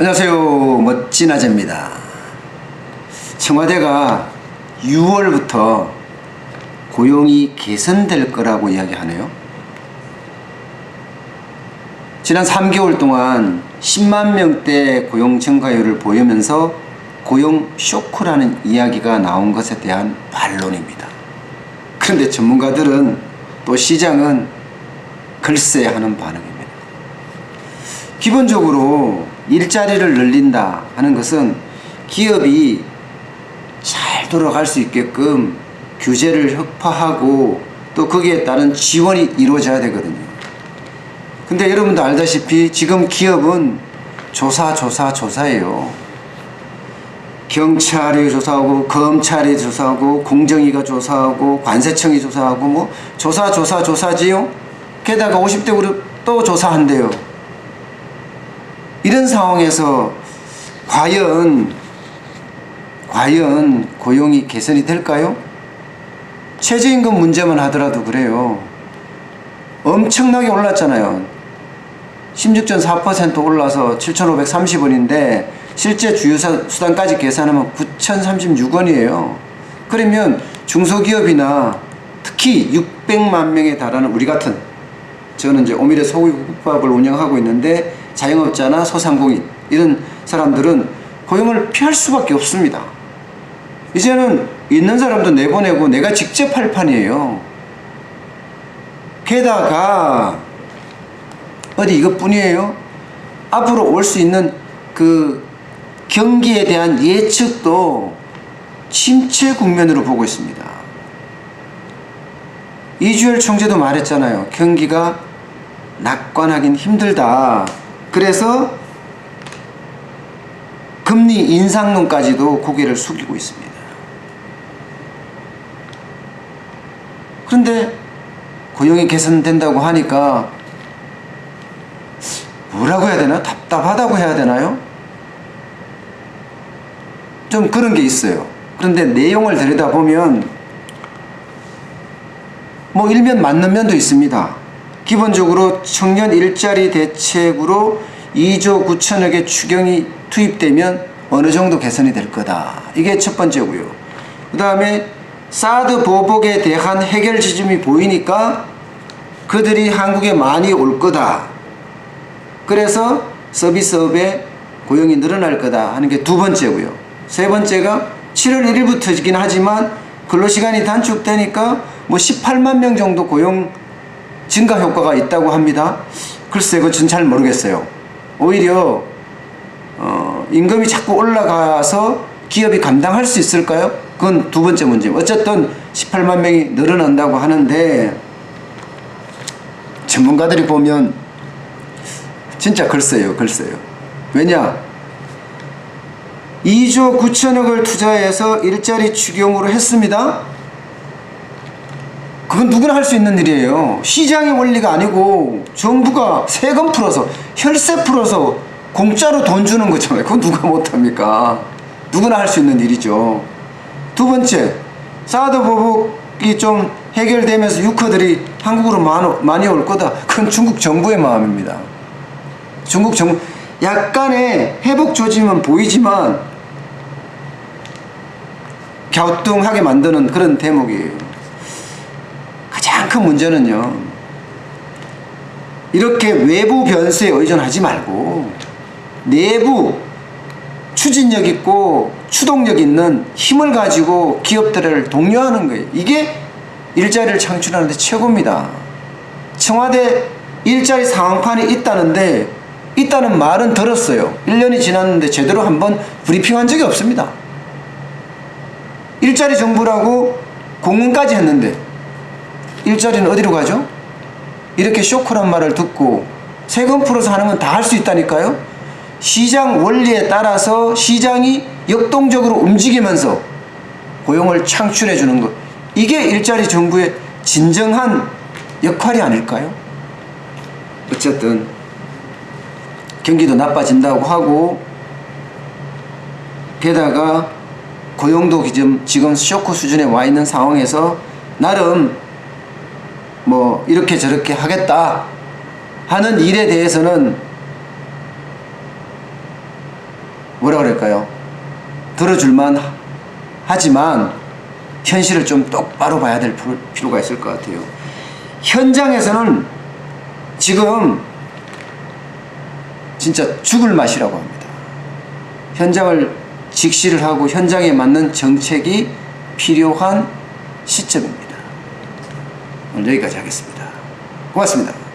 안녕하세요. 멋진 아재입니다. 청와대가 6월부터 고용이 개선될 거라고 이야기하네요. 지난 3개월 동안 10만 명대 고용 증가율을 보이면서 고용 쇼크라는 이야기가 나온 것에 대한 반론입니다. 그런데 전문가들은 또 시장은 글쎄 하는 반응입니다. 기본적으로 일자리를 늘린다 하는 것은 기업이 잘 돌아갈 수 있게끔 규제를 혁파하고 또 거기에 따른 지원이 이루어져야 되거든요. 근데 여러분도 알다시피 지금 기업은 조사예요. 경찰이 조사하고 검찰이 조사하고 공정위가 조사하고 관세청이 조사하고 뭐 조사지요. 게다가 50대 그룹 또 조사한대요. 이런 상황에서 과연 고용이 개선이 될까요? 최저임금 문제만 하더라도 그래요. 엄청나게 올랐잖아요. 16.4% 올라서 7,530원인데 실제 주유수단까지 계산하면 9,036원이에요. 그러면 중소기업이나 특히 600만 명에 달하는 우리 같은, 저는 이제 오미래 소고기국밥을 운영하고 있는데 자영업자나 소상공인 이런 사람들은 고용을 피할 수밖에 없습니다. 이제는 있는 사람도 내보내고 내가 직접 할 판이에요. 게다가 어디 이것뿐이에요. 앞으로 올 수 있는 그 경기에 대한 예측도 침체 국면으로 보고 있습니다. 이주열 총재도 말했잖아요. 경기가 낙관하긴 힘들다. 그래서 금리 인상론까지도 고개를 숙이고 있습니다. 그런데 고용이 개선된다고 하니까 뭐라고 해야 되나? 답답하다고 해야 되나요? 좀 그런 게 있어요. 그런데 내용을 들여다보면 뭐 일면 맞는 면도 있습니다. 기본적으로 청년 일자리 대책으로 2조 9천억의 추경이 투입되면 어느 정도 개선이 될 거다. 이게 첫 번째고요. 그 다음에 사드 보복에 대한 해결 지점이 보이니까 그들이 한국에 많이 올 거다. 그래서 서비스업에 고용이 늘어날 거다 하는 게 두 번째고요. 세 번째가 7월 1일부터이긴 하지만 근로시간이 단축되니까 뭐 18만 명 정도 고용 증가 효과가 있다고 합니다. 글쎄 그건 잘 모르겠어요. 오히려 임금이 자꾸 올라가서 기업이 감당할 수 있을까요? 그건 두 번째 문제. 어쨌든 18만 명이 늘어난다고 하는데 전문가들이 보면 진짜 글쎄요. 왜냐? 2조 9천억을 투자해서 일자리 추경으로 했습니다. 그건 누구나 할 수 있는 일이에요. 시장의 원리가 아니고 정부가 세금 풀어서 혈세 풀어서 공짜로 돈 주는 거잖아요. 그건 누가 못합니까? 누구나 할 수 있는 일이죠. 두 번째, 사드 보복이 좀 해결되면서 유커들이 한국으로 많이 올 거다. 그건 중국 정부의 마음입니다. 중국 정부 약간의 회복 조짐은 보이지만 갸우뚱하게 만드는 그런 대목이에요. 가장 큰 문제는요, 이렇게 외부 변수에 의존하지 말고 내부 추진력 있고 추동력 있는 힘을 가지고 기업들을 독려하는 거예요. 이게 일자리를 창출하는 데 최고입니다. 청와대 일자리 상황판이 있다는 말은 들었어요. 1년이 지났는데 제대로 한번 브리핑한 적이 없습니다. 일자리 정부라고 공문까지 했는데 일자리는 어디로 가죠? 이렇게 쇼크란 말을 듣고 세금 풀어서 하는 건 다 할 수 있다니까요. 시장 원리에 따라서 시장이 역동적으로 움직이면서 고용을 창출해 주는 것, 이게 일자리 정부의 진정한 역할이 아닐까요? 어쨌든 경기도 나빠진다고 하고 게다가 고용도 지금 쇼크 수준에 와 있는 상황에서 나름 뭐 이렇게 저렇게 하겠다 하는 일에 대해서는 뭐라 그럴까요? 들어줄만 하지만 현실을 좀 똑바로 봐야 될 필요가 있을 것 같아요. 현장에서는 지금 진짜 죽을 맛이라고 합니다. 현장을 직시를 하고 현장에 맞는 정책이 필요한 시점입니다. 오늘 여기까지 하겠습니다. 고맙습니다.